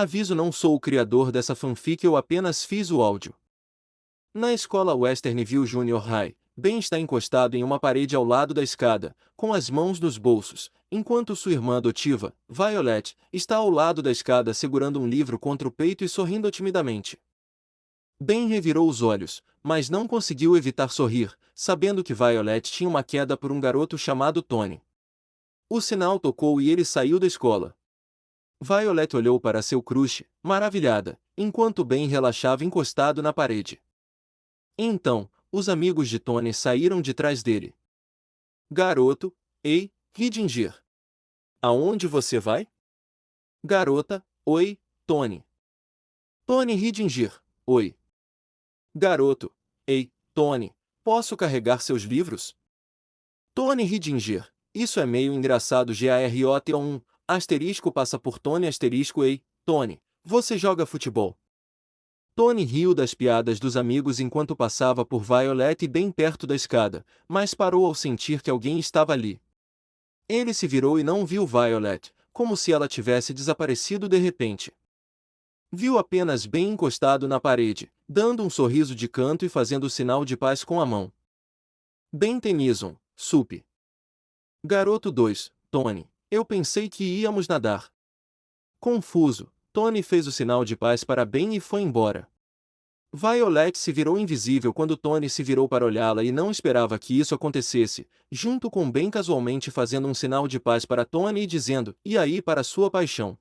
Aviso: não sou o criador dessa fanfic, eu apenas fiz o áudio. Na escola Westernville Junior High, Ben está encostado em uma parede ao lado da escada, com as mãos nos bolsos, enquanto sua irmã adotiva, Violet, está ao lado da escada segurando um livro contra o peito e sorrindo timidamente. Ben revirou os olhos, mas não conseguiu evitar sorrir, sabendo que Violet tinha uma queda por um garoto chamado Tony. O sinal tocou e ele saiu da escola. Violet olhou para seu crush, maravilhada, enquanto Ben relaxava encostado na parede. Então, os amigos de Tony saíram de trás dele. Garoto, ei, Riddinger. Aonde você vai? Garota, oi, Tony. Tony Riddinger, oi. Garoto, ei, Tony, posso carregar seus livros? Tony Riddinger, isso é meio engraçado. GAROT1, asterisco passa por Tony asterisco ei, Tony, você joga futebol? Tony riu das piadas dos amigos enquanto passava por Violet bem perto da escada, mas parou ao sentir que alguém estava ali. Ele se virou e não viu Violet, como se ela tivesse desaparecido de repente. Viu apenas Ben encostado na parede, dando um sorriso de canto e fazendo sinal de paz com a mão. Ben Tennyson, sup. Garoto 2, Tony, eu pensei que íamos nadar. Confuso, Tony fez o sinal de paz para Ben e foi embora. Violet se virou invisível quando Tony se virou para olhá-la e não esperava que isso acontecesse, junto com Ben casualmente fazendo um sinal de paz para Tony e dizendo, e aí para sua paixão.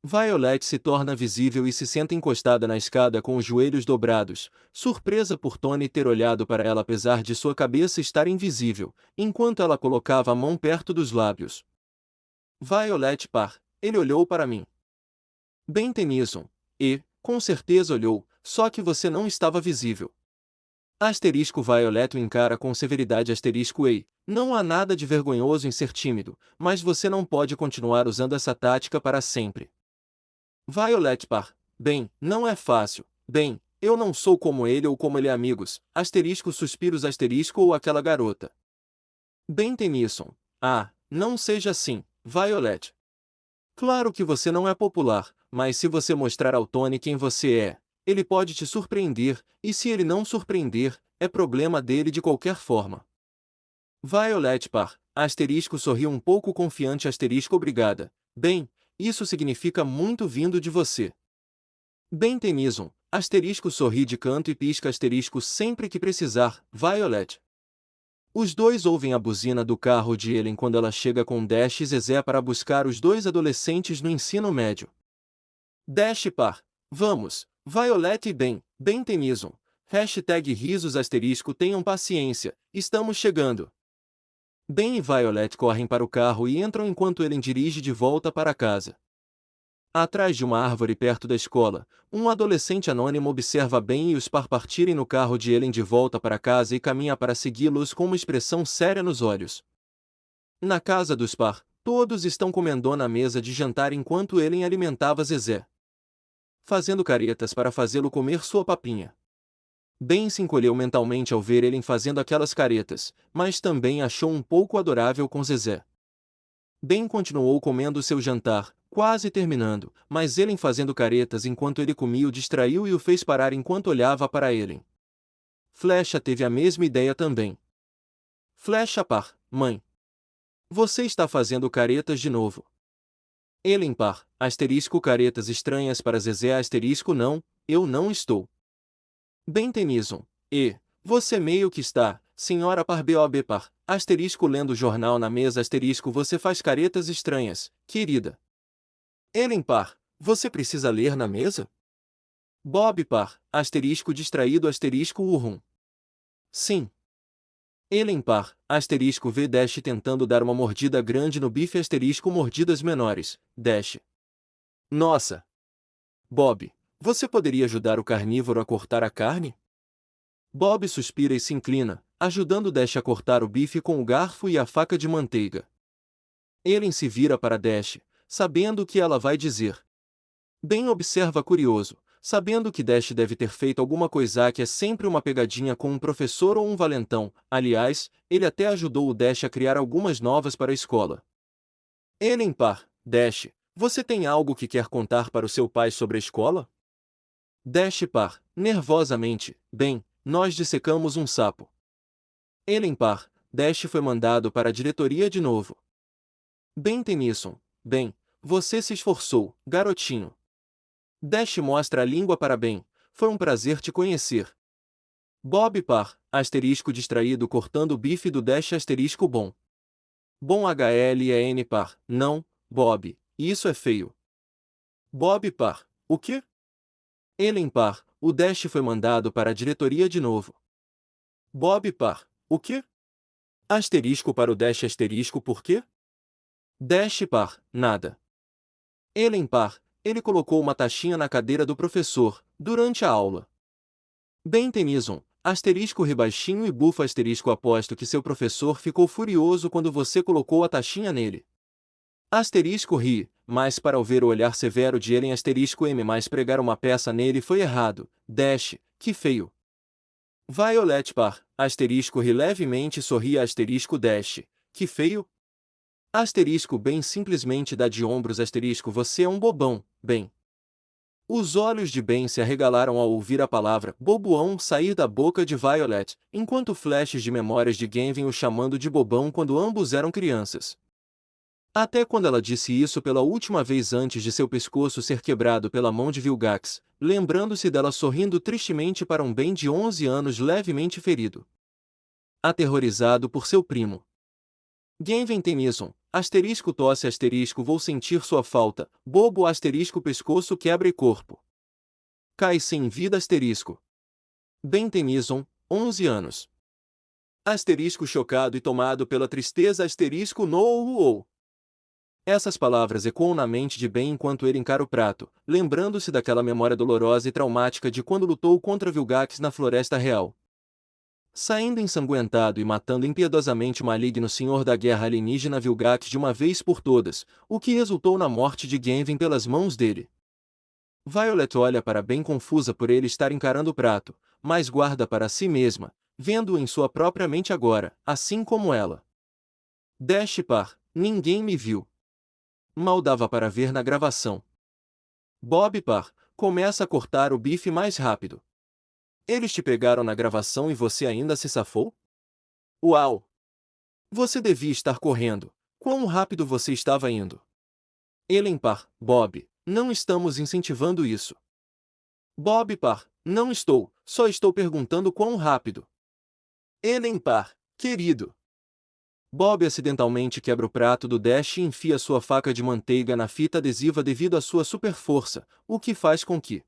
Violet se torna visível e se senta encostada na escada com os joelhos dobrados, surpresa por Tony ter olhado para ela apesar de sua cabeça estar invisível, enquanto ela colocava a mão perto dos lábios. Violet par, ele olhou para mim. Ben Tennyson, com certeza olhou, só que você não estava visível. Asterisco Violet o encara com severidade asterisco ei, não há nada de vergonhoso em ser tímido, mas você não pode continuar usando essa tática para sempre. Violet par, bem, não é fácil, bem, eu não sou como ele ou como ele é amigos, asterisco suspiros asterisco ou aquela garota. Ben Tennyson, não seja assim, Violet. Claro que você não é popular, mas se você mostrar ao Tony quem você é, ele pode te surpreender, e se ele não surpreender, é problema dele de qualquer forma. Violet par, asterisco sorriu um pouco confiante asterisco obrigada, bem, isso significa muito vindo de você. Ben Tennyson, asterisco sorri de canto e pisca asterisco sempre que precisar, Violet. Os dois ouvem a buzina do carro de Ellen quando ela chega com Dash e Zezé para buscar os dois adolescentes no ensino médio. Dash par, vamos, Violet e Ben Tennyson, hashtag risos asterisco tenham paciência, estamos chegando. Ben e Violet correm para o carro e entram enquanto Ellen dirige de volta para casa. Atrás de uma árvore perto da escola, um adolescente anônimo observa Ben e os par partirem no carro de Ellen de volta para casa e caminha para segui-los com uma expressão séria nos olhos. Na casa dos par, todos estão comendo na mesa de jantar enquanto Ellen alimentava Zezé, fazendo caretas para fazê-lo comer sua papinha. Ben se encolheu mentalmente ao ver Ellen fazendo aquelas caretas, mas também achou um pouco adorável com Zezé. Ben continuou comendo seu jantar, quase terminando, mas Ellen fazendo caretas enquanto ele comia o distraiu e o fez parar enquanto olhava para Ellen. Flecha teve a mesma ideia também. Flecha par, mãe. Você está fazendo caretas de novo. Ellen par, asterisco caretas estranhas para Zezé asterisco não, eu não estou. Ben Tennyson, você meio que está, senhora par Bob par, asterisco lendo o jornal na mesa asterisco você faz caretas estranhas, querida. Ellen par, você precisa ler na mesa? Bob par, asterisco distraído asterisco urrum. Sim. Ellen par, asterisco v dash tentando dar uma mordida grande no bife asterisco mordidas menores, dash. Nossa! Bob, você poderia ajudar o carnívoro a cortar a carne? Bob suspira e se inclina, ajudando Dash a cortar o bife com o garfo e a faca de manteiga. Ellen se vira para Dash, sabendo o que ela vai dizer. Ben observa curioso, sabendo que Dash deve ter feito alguma coisa que é sempre uma pegadinha com um professor ou um valentão, aliás, ele até ajudou o Dash a criar algumas novas para a escola. Ellen par, Dash, Você tem algo que quer contar para o seu pai sobre a escola? Dash par, nervosamente, bem, nós dissecamos um sapo. Ellen par, Dash foi mandado para a diretoria de novo. Ben Tennyson, bem, você se esforçou, garotinho. Dash mostra a língua para Ben, foi um prazer te conhecer. Bob par, asterisco distraído cortando o bife do Dash asterisco bom. Bom HLN par, não, Bob, isso é feio. Bob par, o quê? Ellen par, o Dash foi mandado para a diretoria de novo. Bob par, o quê? Asterisco para o Dash asterisco por quê? Dash par, nada. Ellen par, ele colocou uma taxinha na cadeira do professor, durante a aula. Ben Tennyson, asterisco rebaixinho e bufa asterisco aposto que seu professor ficou furioso quando você colocou a taxinha nele. Asterisco ri, mas para ao ver o olhar severo de Ellen asterisco M mais pregar uma peça nele foi errado, Dash, que feio. Violet par, asterisco ri levemente sorri asterisco Dash, que feio. Asterisco bem simplesmente dá de ombros asterisco você é um bobão, bem. Os olhos de Ben se arregalaram ao ouvir a palavra boboão sair da boca de Violet, enquanto flashes de memórias de Gavin o chamando de bobão quando ambos eram crianças. Até quando ela disse isso pela última vez antes de seu pescoço ser quebrado pela mão de Vilgax, lembrando-se dela sorrindo tristemente para um Ben de 11 anos levemente ferido. Aterrorizado por seu primo. Gavin Tennyson, asterisco tosse asterisco vou sentir sua falta, bobo asterisco pescoço quebra e corpo. Cai sem vida asterisco. Ben Tennyson, 11 anos. Asterisco chocado e tomado pela tristeza asterisco no ou. Essas palavras ecoam na mente de Ben enquanto ele encara o prato, lembrando-se daquela memória dolorosa e traumática de quando lutou contra Vilgax na Floresta Real. Saindo ensanguentado e matando impiedosamente o maligno senhor da guerra alienígena Vilgax de uma vez por todas, o que resultou na morte de Gavin pelas mãos dele. Violet olha para Ben confusa por ele estar encarando o prato, mas guarda para si mesma, vendo-o em sua própria mente agora, assim como ela. Dash par, ninguém me viu. Mal dava para ver na gravação. Bob par, começa a cortar o bife mais rápido. Eles te pegaram na gravação e você ainda se safou? Uau! Você devia estar correndo. Quão rápido você estava indo? Ellen par, Bob, não estamos incentivando isso. Bob par, não estou, só estou perguntando quão rápido. Ellen par, querido. Bob acidentalmente quebra o prato do Dash e enfia sua faca de manteiga na fita adesiva devido à sua super força, o que faz com que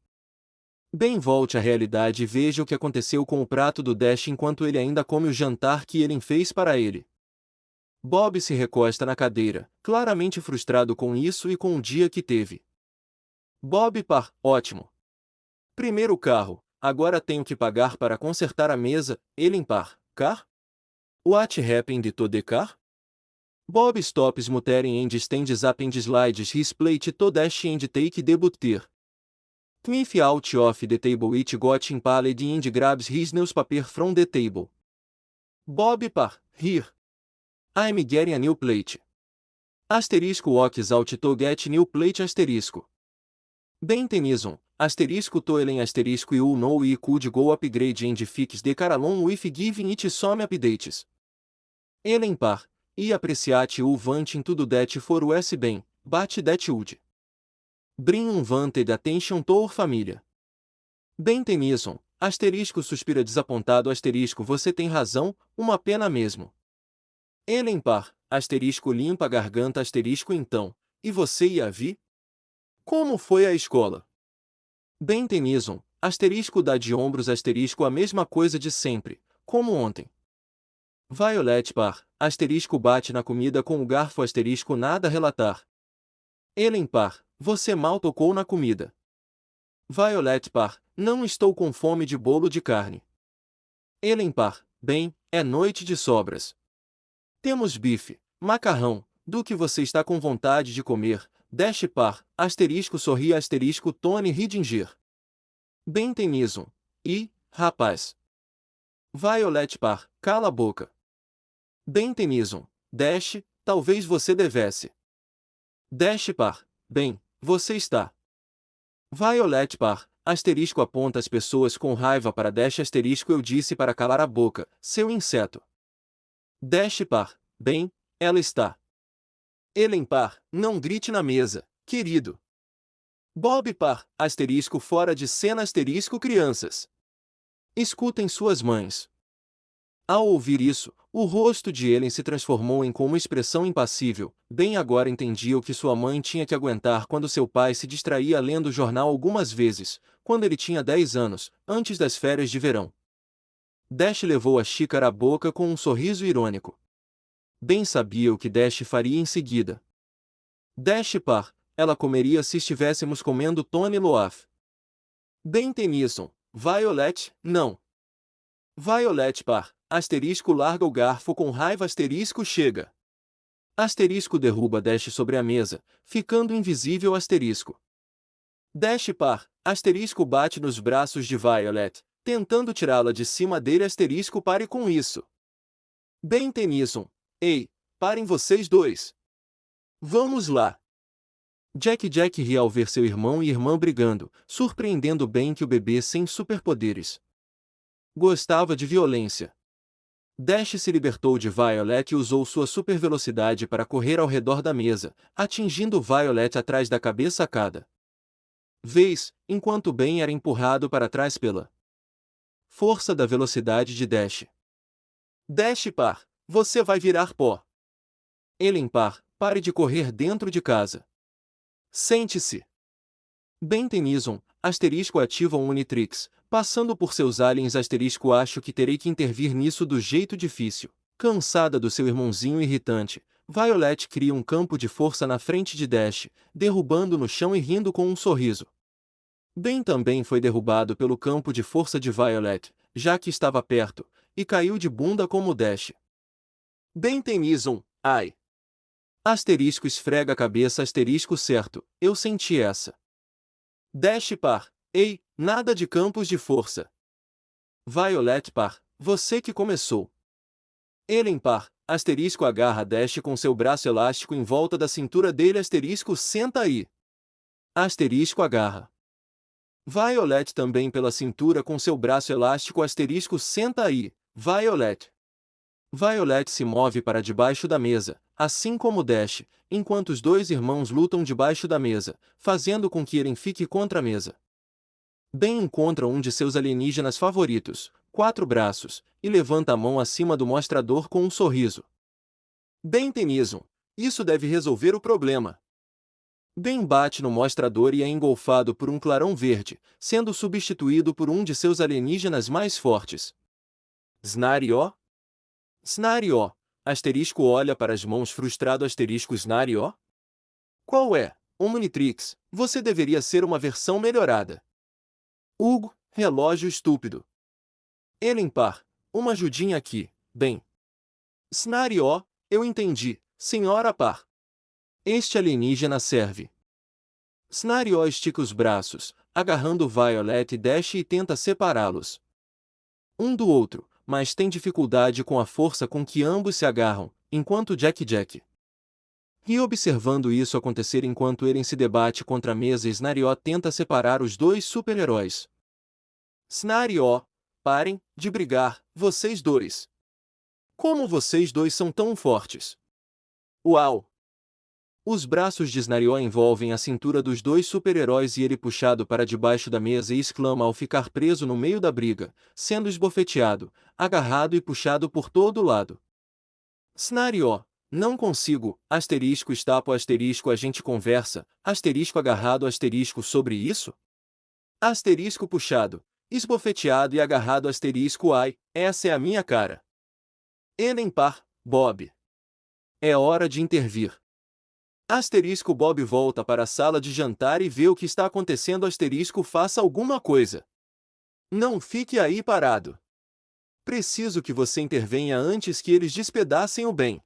Ben volte à realidade e veja o que aconteceu com o prato do Dash enquanto ele ainda come o jantar que Ellen fez para ele. Bob se recosta na cadeira, claramente frustrado com isso e com o dia que teve. Bob par, ótimo. Primeiro carro, agora tenho que pagar para consertar a mesa, Ellen par, car? What happened to the car? Bob stops muttering and stands up and slides his plate to dash and take the butter. Cliff out of the table it got impaled and grabs his newspaper from the table. Bob par, here. I'm getting a new plate. Asterisco walks out to get new plate asterisco. Ben Tennyson, asterisco toilen asterisco you know we could go upgrade and fix the car along with giving it some updates. Ellen par, e appreciate you wanting to do that for us Ben, but that would bring unwanted attention to our família. Ben Tennyson, asterisco suspira desapontado asterisco você tem razão, uma pena mesmo. Ellen par, asterisco limpa a garganta asterisco então, e você e a Vi? Como foi a escola? Ben Tennyson, asterisco dá de ombros asterisco a mesma coisa de sempre, como ontem. Violet par, asterisco bate na comida com o garfo asterisco nada a relatar. Ellen par, você mal tocou na comida. Violet par, não estou com fome de bolo de carne. Ellen par, bem, é noite de sobras. Temos bife, macarrão, do que você está com vontade de comer, Dash par, asterisco sorri asterisco Tony Ridinger. Ben Tennyson, e, rapaz. Violet par, cala a boca. Ben Tennyson, Dash, talvez você devesse. Dash par, bem, você está. Violet par, asterisco aponta as pessoas com raiva para Dash asterisco eu disse para calar a boca, seu inseto. Dash par, bem, ela está. Ellen par, não grite na mesa, querido. Bob par, asterisco fora de cena asterisco crianças. Escutem suas mães. Ao ouvir isso, o rosto de Ellen se transformou em com uma expressão impassível. Bem agora entendia o que sua mãe tinha que aguentar quando seu pai se distraía lendo o jornal algumas vezes, quando ele tinha 10 anos, antes das férias de verão. Dash levou a xícara à boca com um sorriso irônico. Bem sabia o que Dash faria em seguida. Dash par, ela comeria se estivéssemos comendo Tony Loaf. Bem Tennyson, Violet, não. Violet par, asterisco larga o garfo com raiva asterisco chega. Asterisco derruba Dash sobre a mesa, ficando invisível asterisco. Dash par, asterisco bate nos braços de Violet, tentando tirá-la de cima dele asterisco pare com isso. Bem Tennyson, ei, parem vocês dois. Vamos lá. Jack ri ao ver seu irmão e irmã brigando, surpreendendo bem que o bebê sem superpoderes gostava de violência. Dash se libertou de Violet e usou sua supervelocidade para correr ao redor da mesa, atingindo Violet atrás da cabeça a cada vez, enquanto Ben era empurrado para trás pela força da velocidade de Dash. Dash par, você vai virar pó. Ellen par, pare de correr dentro de casa. Sente-se. Ben Tennyson, asterisco ativa um Unitrix, passando por seus aliens asterisco acho que terei que intervir nisso do jeito difícil. Cansada do seu irmãozinho irritante, Violet cria um campo de força na frente de Dash, derrubando no chão e rindo com um sorriso. Ben também foi derrubado pelo campo de força de Violet, já que estava perto, e caiu de bunda como Dash. Ben Tennyson, ai. Asterisco esfrega a cabeça asterisco certo, eu senti essa. Dash par, ei, nada de campos de força. Violet par, você que começou. Ellen par, asterisco agarra Dash com seu braço elástico em volta da cintura dele asterisco senta aí. Asterisco agarra. Violet também pela cintura com seu braço elástico asterisco senta aí, Violet. Violet se move para debaixo da mesa, assim como Dash, enquanto os dois irmãos lutam debaixo da mesa, fazendo com que Ellen fique contra a mesa. Ben encontra um de seus alienígenas favoritos, 4 braços, e levanta a mão acima do mostrador com um sorriso. Ben Tennyson, isso deve resolver o problema. Ben bate no mostrador e é engolfado por um clarão verde, sendo substituído por um de seus alienígenas mais fortes. Snario? Snario, asterisco olha para as mãos frustrado asterisco Snario? Qual é, Omnitrix, você deveria ser uma versão melhorada. Hugo, relógio estúpido. Ellen par, uma ajudinha aqui, bem. Snario, eu entendi, senhora par. Este alienígena serve. Snario estica os braços, agarrando Violet e Dash e tenta separá-los um do outro, mas tem dificuldade com a força com que ambos se agarram, enquanto Jack ri observando isso acontecer enquanto Ellen se debate contra a mesa e Snario tenta separar os dois super-heróis. Snario, parem de brigar, vocês dois. Como vocês dois são tão fortes? Uau! Os braços de Snario envolvem a cintura dos dois super-heróis e ele puxado para debaixo da mesa e exclama ao ficar preso no meio da briga, sendo esbofeteado, agarrado e puxado por todo lado. Snario, não consigo, asterisco estapo asterisco a gente conversa, asterisco agarrado asterisco sobre isso? Asterisco puxado, esbofeteado e agarrado asterisco ai, essa é a minha cara. Ellen par, Bob. É hora de intervir. Asterisco Bob volta para a sala de jantar e vê o que está acontecendo asterisco faça alguma coisa. Não fique aí parado. Preciso que você intervenha antes que eles despedacem o Ben.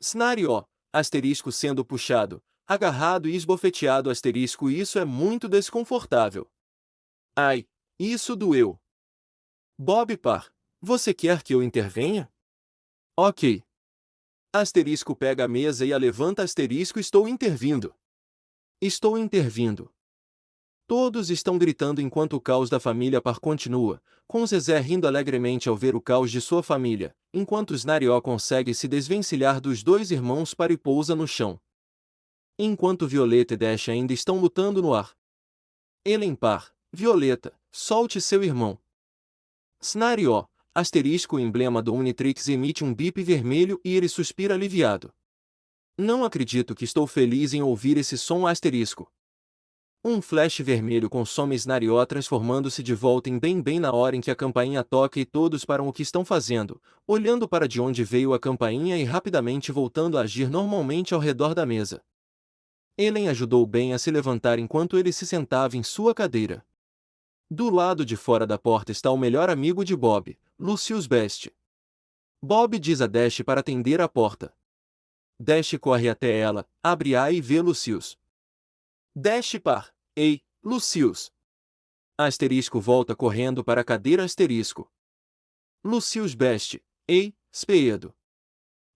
Snario, asterisco sendo puxado, agarrado e esbofeteado asterisco isso é muito desconfortável. Ai, isso doeu. Bob par, você quer que eu intervenha? Ok. Asterisco pega a mesa e a levanta asterisco estou intervindo. Estou intervindo. Todos estão gritando enquanto o caos da família Parr continua, com Zezé rindo alegremente ao ver o caos de sua família, enquanto Snarió consegue se desvencilhar dos dois irmãos Parr e pousa no chão. Enquanto Violeta e Dash ainda estão lutando no ar. Elen Parr, Violeta, solte seu irmão. Snarió, asterisco o emblema do Omnitrix emite um bip vermelho e ele suspira aliviado. Não acredito que estou feliz em ouvir esse som asterisco. Um flash vermelho consome Snarió transformando-se de volta em bem na hora em que a campainha toca e todos param o que estão fazendo, olhando para de onde veio a campainha e rapidamente voltando a agir normalmente ao redor da mesa. Elen ajudou Ben a se levantar enquanto ele se sentava em sua cadeira. Do lado de fora da porta está o melhor amigo de Bob, Lucius Best. Bob diz a Dash para atender a porta. Dash corre até ela, abre-a e vê Lucius. Dash Parr, ei, Lucius. Asterisco volta correndo para a cadeira asterisco. Lucius Best, ei, Speedo.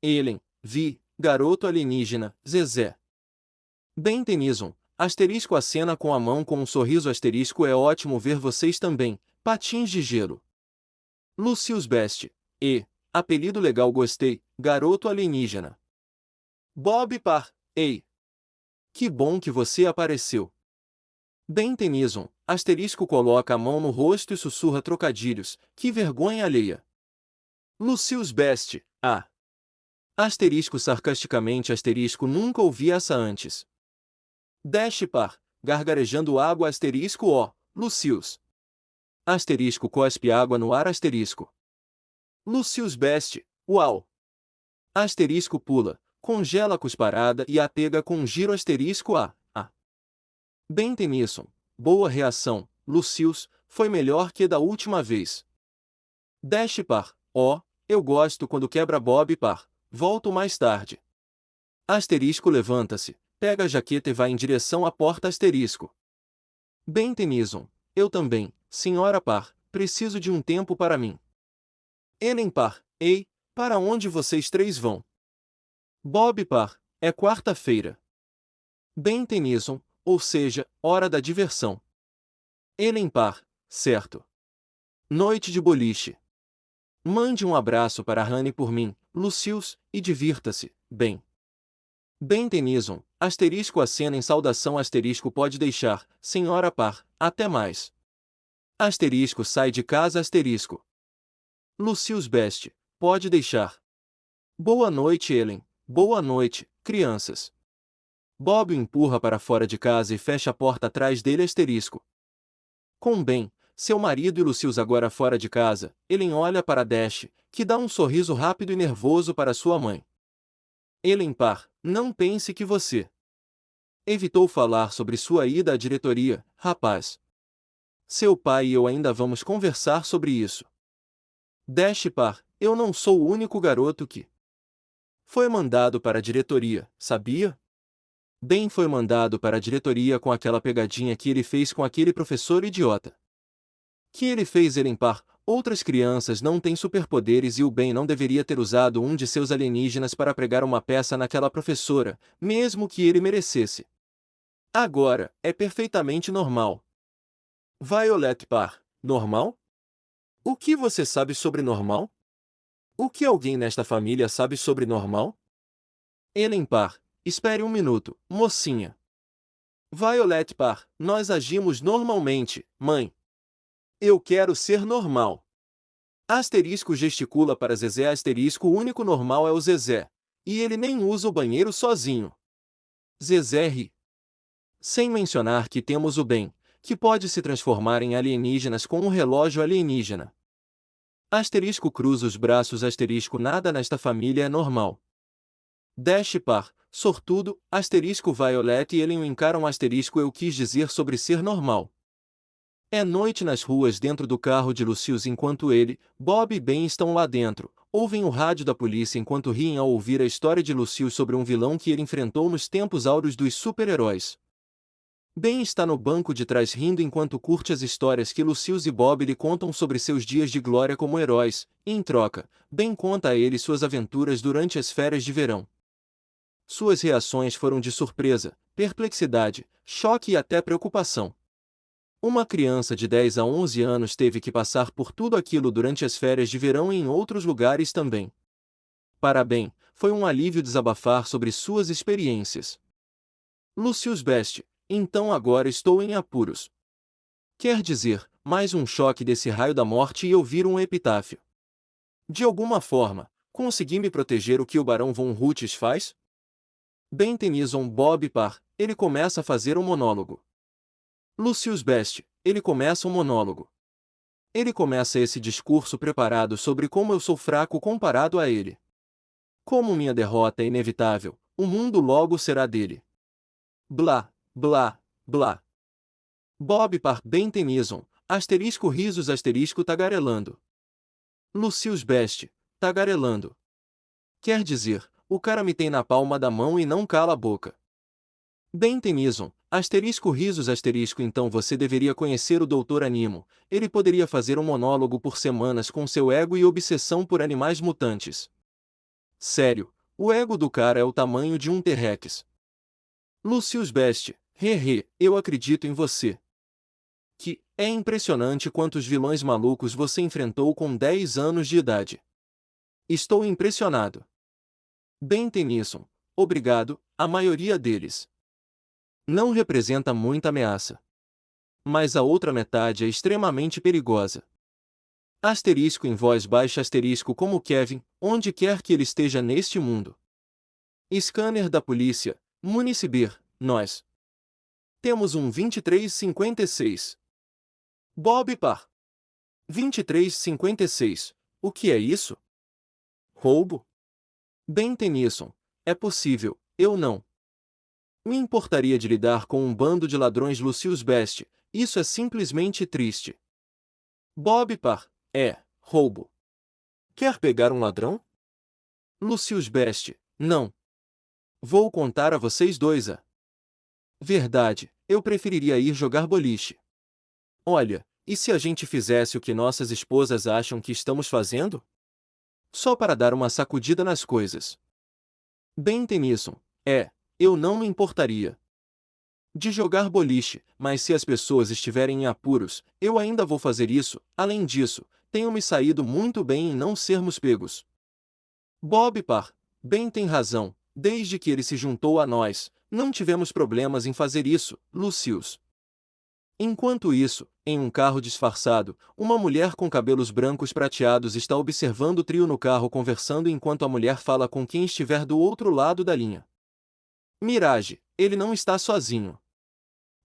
Elen, Vi, garoto alienígena, Zezé. Ben Tennyson, asterisco acena com a mão com um sorriso asterisco é ótimo ver vocês também, patins de gelo. Lucius Best, apelido legal gostei, garoto alienígena. Bob Parr, ei. Que bom que você apareceu. Ben Tennyson, asterisco coloca a mão no rosto e sussurra trocadilhos, que vergonha alheia. Lucius Best, asterisco sarcasticamente asterisco nunca ouvi essa antes. Dash Parr, gargarejando água asterisco Lucius. Asterisco cospe água no ar asterisco. Lucius Best, uau. Asterisco pula, congela a cusparada e a pega com um giro asterisco Ben Tennyson, boa reação, Lucius, foi melhor que da última vez. Dash Parr, eu gosto quando quebra Bob Parr, volto mais tarde. Asterisco levanta-se, pega a jaqueta e vai em direção à porta asterisco. Ben Tennyson, eu também, senhora Parr, preciso de um tempo para mim. Elen Parr, ei, para onde vocês três vão? Bob Parr, é quarta-feira. Ben Tennyson, ou seja, hora da diversão. Elen Parr, certo. Noite de boliche. Mande um abraço para Honey por mim, Lucius, e divirta-se, Ben. Ben Tennyson, asterisco acena em saudação asterisco pode deixar, senhora Parr, até mais. Asterisco sai de casa asterisco. Lucius Best, pode deixar. Boa noite Elen, boa noite, crianças. Bob o empurra para fora de casa e fecha a porta atrás dele asterisco. Com Ben, seu marido e Lucius agora fora de casa, Elen olha para Dash, que dá um sorriso rápido e nervoso para sua mãe. Elen Parr, não pense que você evitou falar sobre sua ida à diretoria, rapaz. Seu pai e eu ainda vamos conversar sobre isso. Dash Parr, eu não sou o único garoto que foi mandado para a diretoria, sabia? Ben foi mandado para a diretoria com aquela pegadinha que ele fez com aquele professor idiota. Que ele fez Elen Parr, outras crianças não têm superpoderes e o Ben não deveria ter usado um de seus alienígenas para pregar uma peça naquela professora, mesmo que ele merecesse. Agora, é perfeitamente normal. Violet Parr, normal? O que você sabe sobre normal? O que alguém nesta família sabe sobre normal? Elen Parr, espere um minuto, mocinha. Violet Parr, nós agimos normalmente, mãe. Eu quero ser normal. Asterisco gesticula para Zezé asterisco o único normal é o Zezé. E ele nem usa o banheiro sozinho. Zezé ri. Sem mencionar que temos o Ben, que pode se transformar em alienígenas com um relógio alienígena. Asterisco cruza os braços asterisco nada nesta família é normal. Dash Parr, sortudo, asterisco Violet e Elen o encaram asterisco eu quis dizer sobre ser normal. É noite nas ruas dentro do carro de Lucius enquanto ele, Bob e Ben estão lá dentro, ouvem o rádio da polícia enquanto riem ao ouvir a história de Lucius sobre um vilão que ele enfrentou nos tempos áureos dos super-heróis. Ben está no banco de trás rindo enquanto curte as histórias que Lucius e Bob lhe contam sobre seus dias de glória como heróis, e em troca, Ben conta a ele suas aventuras durante as férias de verão. Suas reações foram de surpresa, perplexidade, choque e até preocupação. Uma criança de 10 a 11 anos teve que passar por tudo aquilo durante as férias de verão e em outros lugares também. Parabéns, foi um alívio desabafar sobre suas experiências. Lucius Best, então agora estou em apuros. Quer dizer, mais um choque desse raio da morte e ouvir um epitáfio. De alguma forma, consegui me proteger o que o Barão von Ruthes faz? Ben Tennyson Bob Parr, ele começa a fazer um monólogo. Lucius Best, ele começa um monólogo. Ele começa esse discurso preparado sobre como eu sou fraco comparado a ele. Como minha derrota é inevitável, o mundo logo será dele. Blá, blá, blá. Bob Parr Ben Tennyson, asterisco risos asterisco tagarelando. Lucius Best, tagarelando. Quer dizer, o cara me tem na palma da mão e não cala a boca. Ben Tennyson, asterisco risos asterisco então você deveria conhecer o Dr. Animo, ele poderia fazer um monólogo por semanas com seu ego e obsessão por animais mutantes. Sério, o ego do cara é o tamanho de um T-Rex. Lucius Best, eu acredito em você. Que é impressionante quantos vilões malucos você enfrentou com 10 anos de idade. Estou impressionado. Ben Tennyson, obrigado, a maioria deles não representa muita ameaça. Mas a outra metade é extremamente perigosa. Asterisco em voz baixa asterisco como Kevin, onde quer que ele esteja neste mundo. Scanner da polícia, Municibir, nós. Temos um 2356. Bob Parr. 2356. O que é isso? Roubo? Ben Tennyson. É possível, eu não me importaria de lidar com um bando de ladrões Lucius Best, isso é simplesmente triste. Bob Parr. É, roubo. Quer pegar um ladrão? Lucius Best. Não. Vou contar a vocês dois a verdade, eu preferiria ir jogar boliche. Olha, e se a gente fizesse o que nossas esposas acham que estamos fazendo? Só para dar uma sacudida nas coisas. Ben Tennyson. É, eu não me importaria de jogar boliche, mas se as pessoas estiverem em apuros, eu ainda vou fazer isso. Além disso, tenho me saído muito bem em não sermos pegos. Bob Parr. Ben tem razão, desde que ele se juntou a nós, não tivemos problemas em fazer isso, Lucius. Enquanto isso, em um carro disfarçado, uma mulher com cabelos brancos prateados está observando o trio no carro conversando enquanto a mulher fala com quem estiver do outro lado da linha. Mirage, ele não está sozinho.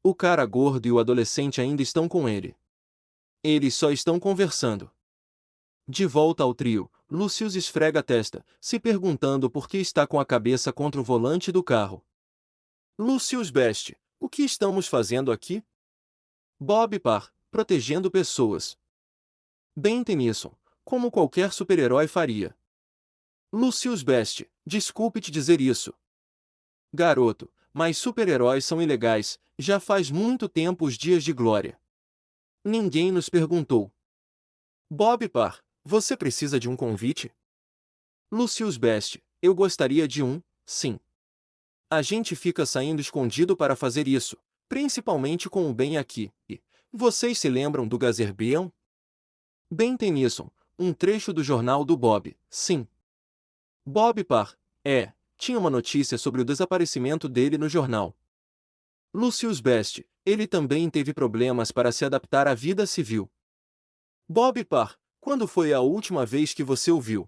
O cara gordo e o adolescente ainda estão com ele. Eles só estão conversando. De volta ao trio, Lucius esfrega a testa, se perguntando por que está com a cabeça contra o volante do carro. Lucius Best, o que estamos fazendo aqui? Bob Parr, protegendo pessoas. Ben Tennyson, como qualquer super-herói faria. Lucius Best, desculpe te dizer isso. Garoto, mas super-heróis são ilegais, já faz muito tempo os dias de glória. Ninguém nos perguntou. Bob Parr, você precisa de um convite? Lucius Best, eu gostaria de um, sim. A gente fica saindo escondido para fazer isso, principalmente com o Ben aqui. E vocês se lembram do Gazerbeon? Ben Tennyson, um trecho do jornal do Bob, sim. Bob Parr, tinha uma notícia sobre o desaparecimento dele no jornal. Lucius Best, ele também teve problemas para se adaptar à vida civil. Bob Parr, quando foi a última vez que você o viu?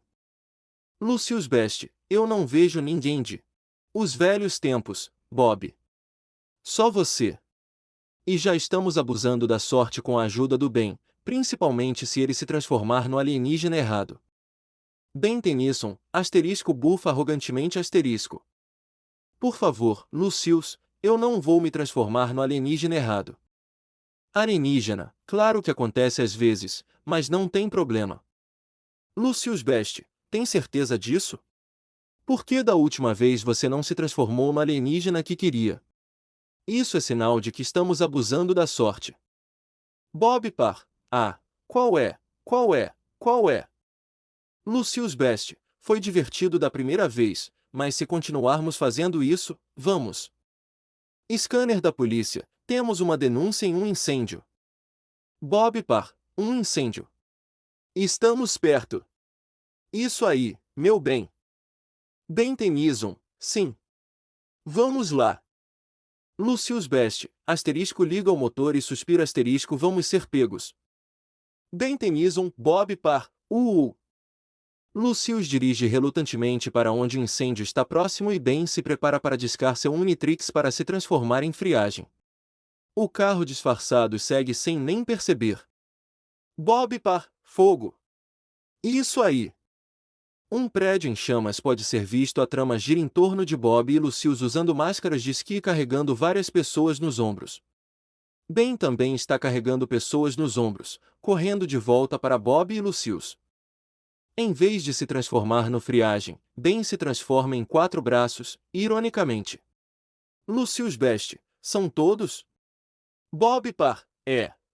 Lucius Best, eu não vejo ninguém de os velhos tempos, Bob. Só você. E já estamos abusando da sorte com a ajuda do Ben, principalmente se ele se transformar no alienígena errado. Ben Tennyson, asterisco bufa arrogantemente asterisco. Por favor, Lucius, eu não vou me transformar no alienígena errado. Alienígena, claro que acontece às vezes, mas não tem problema. Lucius Best, tem certeza disso? Por que da última vez você não se transformou no alienígena que queria? Isso é sinal de que estamos abusando da sorte. Bob Parr, qual é? Qual é? Qual é? Lucius Best, foi divertido da primeira vez, mas se continuarmos fazendo isso, vamos Scanner da polícia, temos uma denúncia em um incêndio. Bob Parr, um incêndio. Estamos perto. Isso aí, meu bem. Ben Tennyson, sim. Vamos lá. Lucius Best, asterisco liga o motor e suspira asterisco vamos ser pegos. Ben Tennyson, Bob Parr, Lucius dirige relutantemente para onde o incêndio está próximo e Ben se prepara para discar seu Unitrix para se transformar em friagem. O carro disfarçado segue sem nem perceber. Bob Parr, fogo. Isso aí. Um prédio em chamas pode ser visto. A trama gira em torno de Bob e Lucius usando máscaras de esqui e carregando várias pessoas nos ombros. Ben também está carregando pessoas nos ombros, correndo de volta para Bob e Lucius. Em vez de se transformar no friagem, Ben se transforma em 4 braços, ironicamente. Lucius Best, são todos? Bob Parr,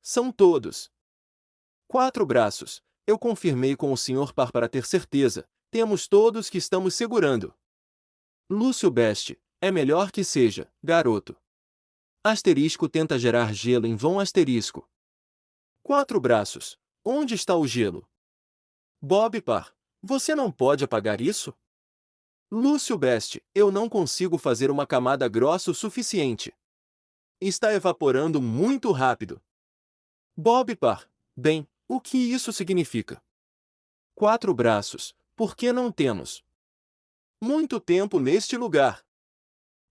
são todos. 4 braços, eu confirmei com o Sr. Parr para ter certeza, temos todos que estamos segurando. Lúcio Best, é melhor que seja, garoto. Asterisco tenta gerar gelo em vão asterisco. 4 braços, onde está o gelo? Bob Parr, você não pode apagar isso? Lúcio Best, eu não consigo fazer uma camada grossa o suficiente. Está evaporando muito rápido. Bob Parr, bem, o que isso significa? 4 braços, por que não temos muito tempo neste lugar?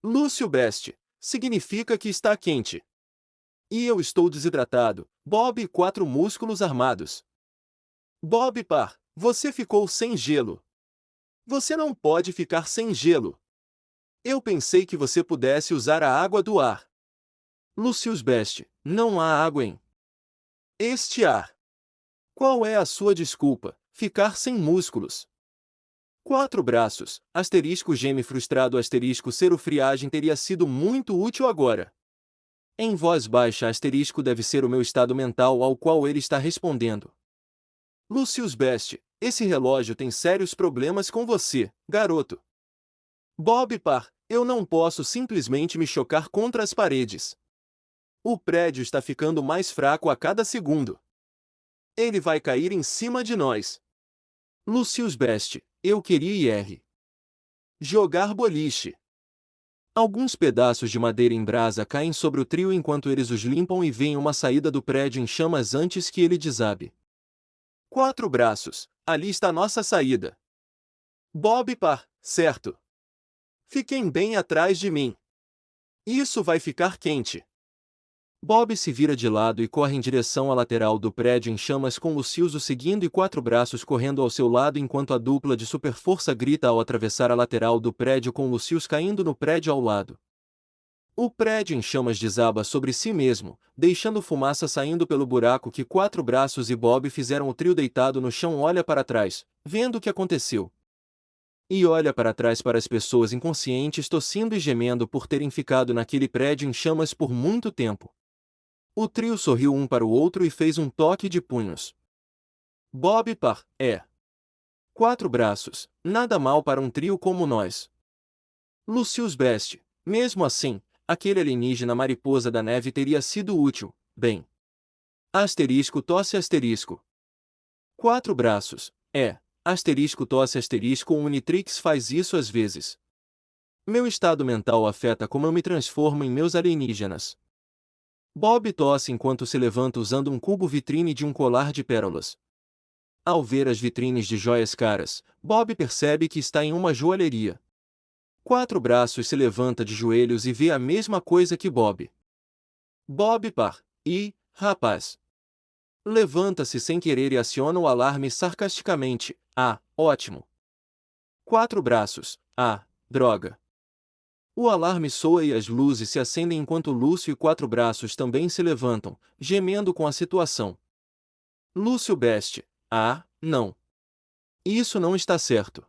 Lúcio Best, significa que está quente. E eu estou desidratado, Bob e 4 músculos armados. Bob Parr, você ficou sem gelo. Você não pode ficar sem gelo. Eu pensei que você pudesse usar a água do ar. Lucius Best, não há água em este ar. Qual é a sua desculpa? Ficar sem músculos. 4 braços, asterisco geme frustrado asterisco ser o friagem teria sido muito útil agora. Em voz baixa asterisco deve ser o meu estado mental ao qual ele está respondendo. Lucius Best, esse relógio tem sérios problemas com você, garoto. Bob Parr, eu não posso simplesmente me chocar contra as paredes. O prédio está ficando mais fraco a cada segundo. Ele vai cair em cima de nós. Lucius Best, eu queria ir jogar boliche. Alguns pedaços de madeira em brasa caem sobre o trio enquanto eles os limpam e veem uma saída do prédio em chamas antes que ele desabe. 4 braços, ali está nossa saída. Bob Parr, certo. Fiquem bem atrás de mim. Isso vai ficar quente. Bob se vira de lado e corre em direção à lateral do prédio em chamas com Lucius o seguindo e 4 braços correndo ao seu lado enquanto a dupla de superforça grita ao atravessar a lateral do prédio com Lucius caindo no prédio ao lado. O prédio em chamas desaba sobre si mesmo, deixando fumaça saindo pelo buraco que 4 braços e Bob fizeram. O trio deitado no chão olha para trás, vendo o que aconteceu. E olha para trás para as pessoas inconscientes tossindo e gemendo por terem ficado naquele prédio em chamas por muito tempo. O trio sorriu um para o outro e fez um toque de punhos. Bob Parr, 4 braços, nada mal para um trio como nós. Lucius Best, mesmo assim, aquele alienígena mariposa da neve teria sido útil, bem. Asterisco tosse asterisco. 4 braços, asterisco tosse asterisco o Unitrix faz isso às vezes. Meu estado mental afeta como eu me transformo em meus alienígenas. Bob tosse enquanto se levanta usando um cubo vitrine de um colar de pérolas. Ao ver as vitrines de joias caras, Bob percebe que está em uma joalheria. 4 braços se levanta de joelhos e vê a mesma coisa que Bob. Bob Parr, rapaz. Levanta-se sem querer e aciona o alarme sarcasticamente. Ótimo. 4 braços. Droga. O alarme soa e as luzes se acendem enquanto Lúcio e 4 braços também se levantam, gemendo com a situação. Lúcio Best. Não. Isso não está certo.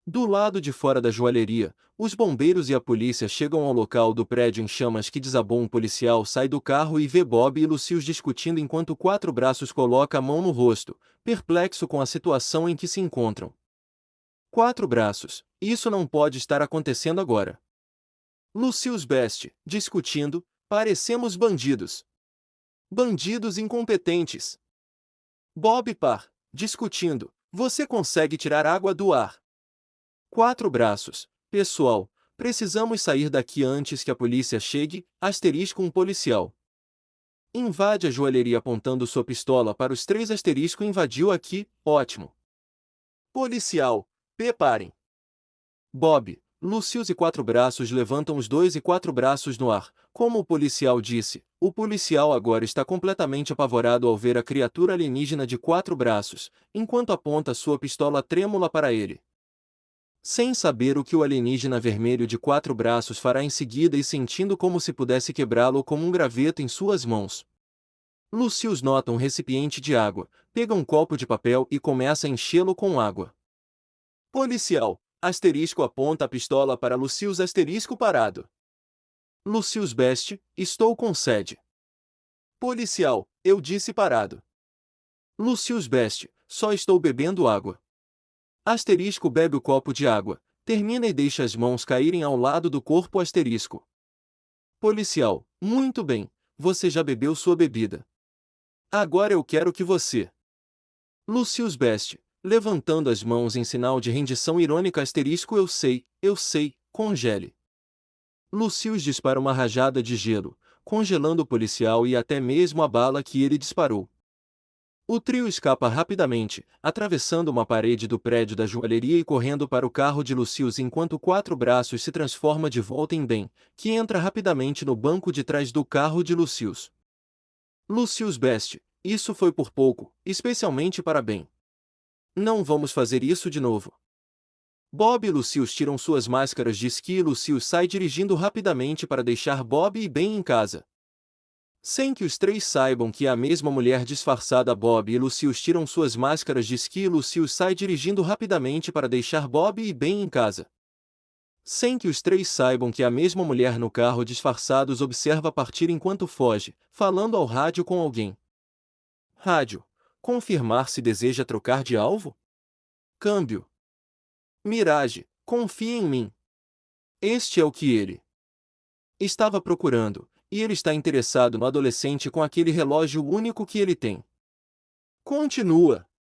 Do lado de fora da joalheria, os bombeiros e a polícia chegam ao local do prédio em chamas que desabou. Um policial sai do carro e vê Bob e Lucius discutindo enquanto 4 braços coloca a mão no rosto, perplexo com a situação em que se encontram. 4 braços, isso não pode estar acontecendo agora. Lucius Best, discutindo, parecemos bandidos. Bandidos incompetentes. Bob Parr, discutindo, você consegue tirar água do ar. Quatro braços, pessoal, precisamos sair daqui antes que a polícia chegue, *um policial. Invade a joalheria apontando sua pistola para os três * invadiu aqui, ótimo. Policial, preparem. Bob, Lucius e quatro braços levantam os dois e quatro braços no ar. Como o policial disse, o policial agora está completamente apavorado ao ver a criatura alienígena de quatro braços, enquanto aponta sua pistola trêmula para ele. Sem saber o que o alienígena vermelho de quatro braços fará em seguida e sentindo como se pudesse quebrá-lo como um graveto em suas mãos. Lucius nota um recipiente de água, pega um copo de papel e começa a enchê-lo com água. Policial, aponta a pistola para Lucius parado. Lucius Best, estou com sede. Policial, eu disse parado. Lucius Best, só estou bebendo água. Bebe o copo de água, termina e deixa as mãos caírem ao lado do corpo *. Policial, muito bem, você já bebeu sua bebida. Agora eu quero que você... Lucius Best, levantando as mãos em sinal de rendição irônica eu sei, congele. Lucius dispara uma rajada de gelo, congelando o policial e até mesmo a bala que ele disparou. O trio escapa rapidamente, atravessando uma parede do prédio da joalheria e correndo para o carro de Lucius enquanto quatro braços se transforma de volta em Ben, que entra rapidamente no banco de trás do carro de Lucius. Lucius Best, isso foi por pouco, especialmente para Ben. Não vamos fazer isso de novo. Bob e Lucius tiram suas máscaras de esqui e Lucius sai dirigindo rapidamente para deixar Bob e Ben em casa. Sem que os três saibam que é a mesma mulher disfarçada, Bob e Lucius tiram suas máscaras de esqui e Lucius sai dirigindo rapidamente para deixar Bob e Ben em casa. Sem que os três saibam que a mesma mulher no carro disfarçados observa partir enquanto foge, falando ao rádio com alguém. Rádio. Confirmar se deseja trocar de alvo? Câmbio. Mirage, confie em mim. Este é o que ele estava procurando. E ele está interessado no adolescente com aquele relógio único que ele tem. Continua.